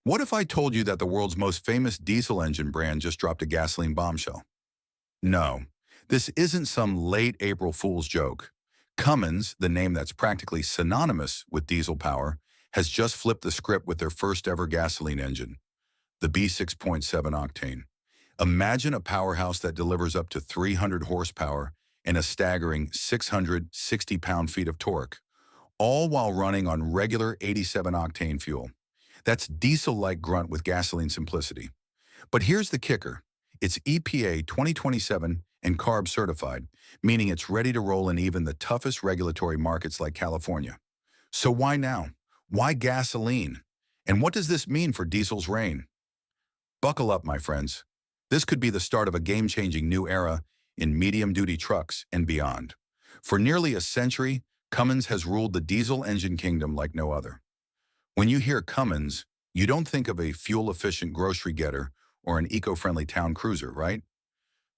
What if I told you that the world's most famous diesel engine brand just dropped a gasoline bombshell? No, this isn't some late April Fool's joke. Cummins, the name that's practically synonymous with diesel power, has just flipped the script with their first ever gasoline engine, the B6.7 octane. Imagine a powerhouse that delivers up to 300 horsepower and a staggering 660 pound-feet of torque, all while running on regular 87 octane fuel. That's diesel-like grunt with gasoline simplicity. But here's the kicker. It's EPA 2027 and CARB certified, meaning it's ready to roll in even the toughest regulatory markets like California. So why now? Why gasoline? And what does this mean for diesel's reign? Buckle up, my friends. This could be the start of a game-changing new era in medium-duty trucks and beyond. For nearly a century, Cummins has ruled the diesel engine kingdom like no other. When you hear Cummins, you don't think of a fuel-efficient grocery getter or an eco-friendly town cruiser, right?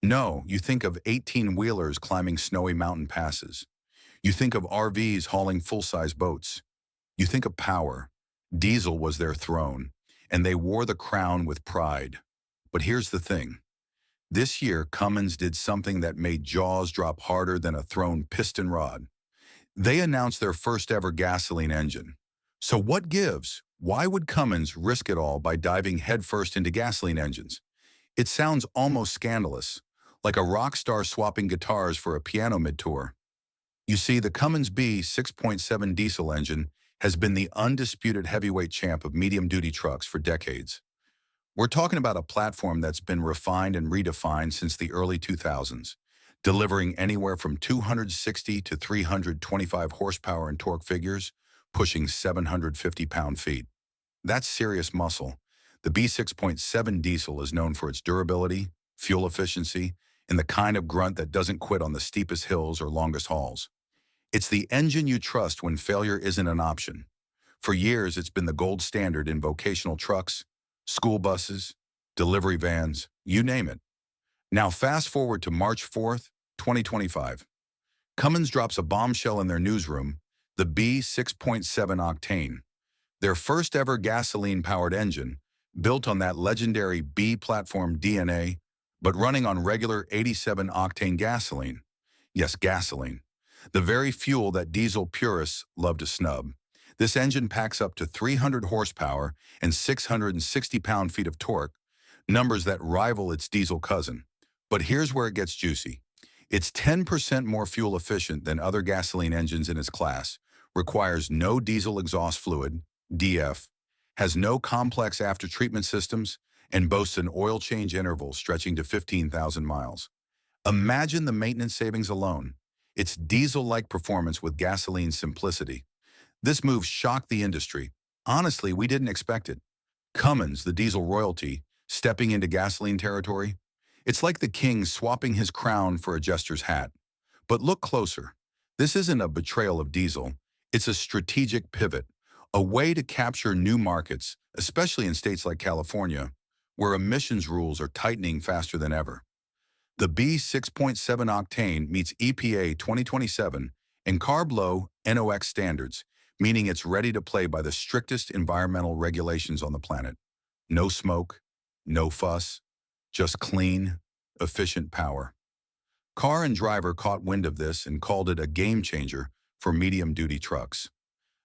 No, you think of 18-wheelers climbing snowy mountain passes. You think of RVs hauling full-size boats. You think of power. Diesel was their throne, and they wore the crown with pride. But here's the thing. This year, Cummins did something that made jaws drop harder than a thrown piston rod. They announced their first ever gasoline engine. So what gives? Why would Cummins risk it all by diving headfirst into gasoline engines? It sounds almost scandalous, like a rock star swapping guitars for a piano mid-tour. You see, the Cummins B 6.7 diesel engine has been the undisputed heavyweight champ of medium-duty trucks for decades. We're talking about a platform that's been refined and redefined since the early 2000s, delivering anywhere from 260 to 325 horsepower and torque figures, pushing 750 pound-feet. That's serious muscle. The B6.7 diesel is known for its durability, fuel efficiency, and the kind of grunt that doesn't quit on the steepest hills or longest hauls. It's the engine you trust when failure isn't an option. For years, it's been the gold standard in vocational trucks, school buses, delivery vans, you name it. Now fast forward to March 4th, 2025. Cummins drops a bombshell in their newsroom, the B 6.7 octane, their first ever gasoline-powered engine, built on that legendary B platform DNA, but running on regular 87 octane gasoline. Yes, gasoline. The very fuel that diesel purists love to snub. This engine packs up to 300 horsepower and 660 pound-feet of torque, numbers that rival its diesel cousin. But here's where it gets juicy. It's 10% more fuel efficient than other gasoline engines in its class, requires no diesel exhaust fluid, DF, has no complex after-treatment systems, and boasts an oil change interval stretching to 15,000 miles. Imagine the maintenance savings alone. It's diesel-like performance with gasoline simplicity. This move shocked the industry. Honestly, we didn't expect it. Cummins, the diesel royalty, stepping into gasoline territory. It's like the king swapping his crown for a jester's hat. But look closer. This isn't a betrayal of diesel. It's a strategic pivot, a way to capture new markets, especially in states like California, where emissions rules are tightening faster than ever. The B 6.7 octane meets EPA 2027 and CARB-low NOx standards, meaning it's ready to play by the strictest environmental regulations on the planet. No smoke, no fuss, just clean, efficient power. Car and Driver caught wind of this and called it a game changer for medium-duty trucks.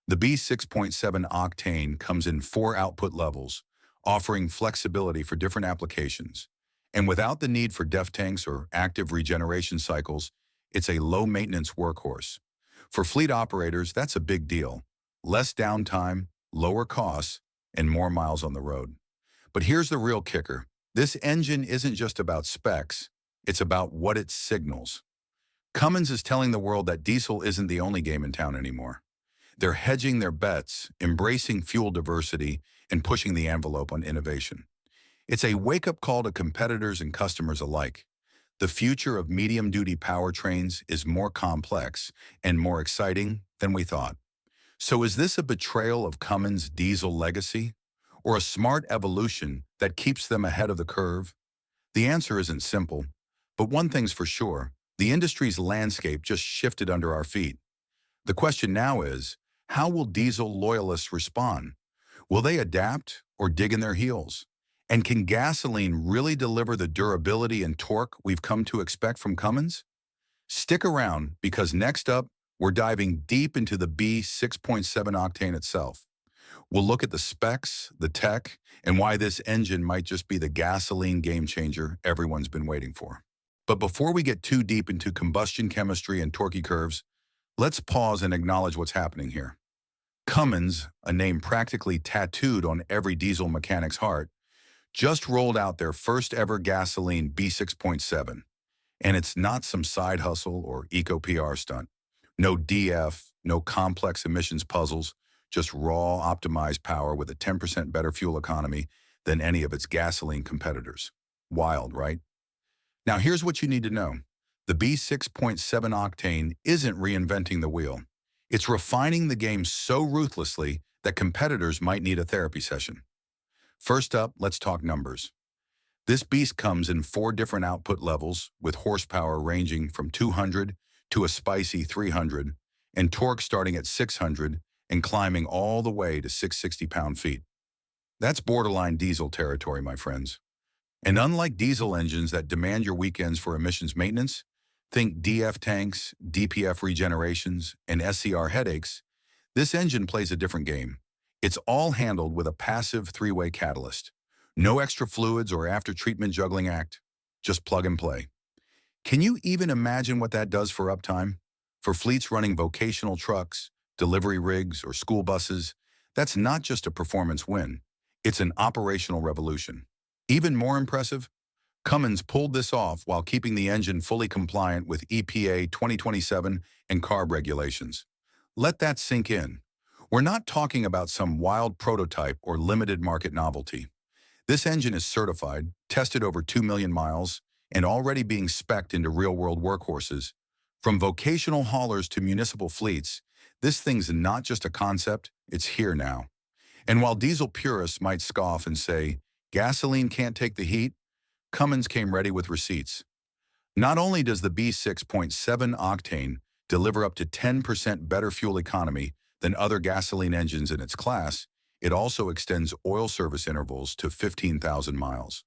The B 6.7 octane comes in 4 output levels, offering flexibility for different applications. And without the need for DEF tanks or active regeneration cycles, it's a low-maintenance workhorse. For fleet operators, that's a big deal. Less downtime, lower costs, and more miles on the road. But here's the real kicker. This engine isn't just about specs, it's about what it signals. Cummins is telling the world that diesel isn't the only game in town anymore. They're hedging their bets, embracing fuel diversity, and pushing the envelope on innovation. It's a wake-up call to competitors and customers alike. The future of medium-duty powertrains is more complex and more exciting than we thought. So is this a betrayal of Cummins' diesel legacy, or a smart evolution that keeps them ahead of the curve? The answer isn't simple, but one thing's for sure, the industry's landscape just shifted under our feet. The question now is, how will diesel loyalists respond? Will they adapt or dig in their heels? And can gasoline really deliver the durability and torque we've come to expect from Cummins? Stick around because next up, we're diving deep into the B6.7 octane itself. We'll look at the specs, the tech, and why this engine might just be the gasoline game changer everyone's been waiting for. But before we get too deep into combustion chemistry and torquey curves, let's pause and acknowledge what's happening here. Cummins, a name practically tattooed on every diesel mechanic's heart, just rolled out their first ever gasoline B6.7. And it's not some side hustle or eco-PR stunt. No DF, no complex emissions puzzles, just raw optimized power with a 10% better fuel economy than any of its gasoline competitors. Wild, right? Now here's what you need to know. The B6.7 octane isn't reinventing the wheel. It's refining the game so ruthlessly that competitors might need a therapy session. First up, let's talk numbers. This beast comes in 4 different output levels, with horsepower ranging from 200 to a spicy 300, and torque starting at 600 and climbing all the way to 660 pound-feet. That's borderline diesel territory, my friends. And unlike diesel engines that demand your weekends for emissions maintenance, think DF tanks, DPF regenerations, and SCR headaches, this engine plays a different game. It's all handled with a passive 3-way catalyst. No extra fluids or after-treatment juggling act, just plug and play. Can you even imagine what that does for uptime? For fleets running vocational trucks, delivery rigs, or school buses, that's not just a performance win, it's an operational revolution. Even more impressive, Cummins pulled this off while keeping the engine fully compliant with EPA 2027 and CARB regulations. Let that sink in. We're not talking about some wild prototype or limited market novelty. This engine is certified, tested over 2 million miles, and already being spec'd into real-world workhorses. From vocational haulers to municipal fleets, this thing's not just a concept, it's here now. And while diesel purists might scoff and say, gasoline can't take the heat, Cummins came ready with receipts. Not only does the B6.7 octane deliver up to 10% better fuel economy than other gasoline engines in its class, it also extends oil service intervals to 15,000 miles.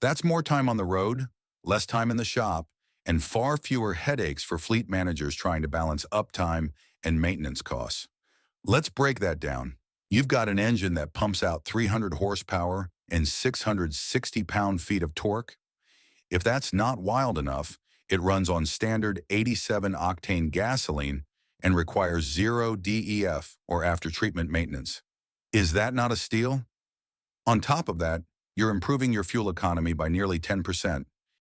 That's more time on the road, less time in the shop, and far fewer headaches for fleet managers trying to balance uptime and maintenance costs. Let's break that down. You've got an engine that pumps out 300 horsepower and 660 pound-feet of torque. If that's not wild enough, it runs on standard 87-octane gasoline and requires 0 DEF or after-treatment maintenance. Is that not a steal? On top of that, you're improving your fuel economy by nearly 10%,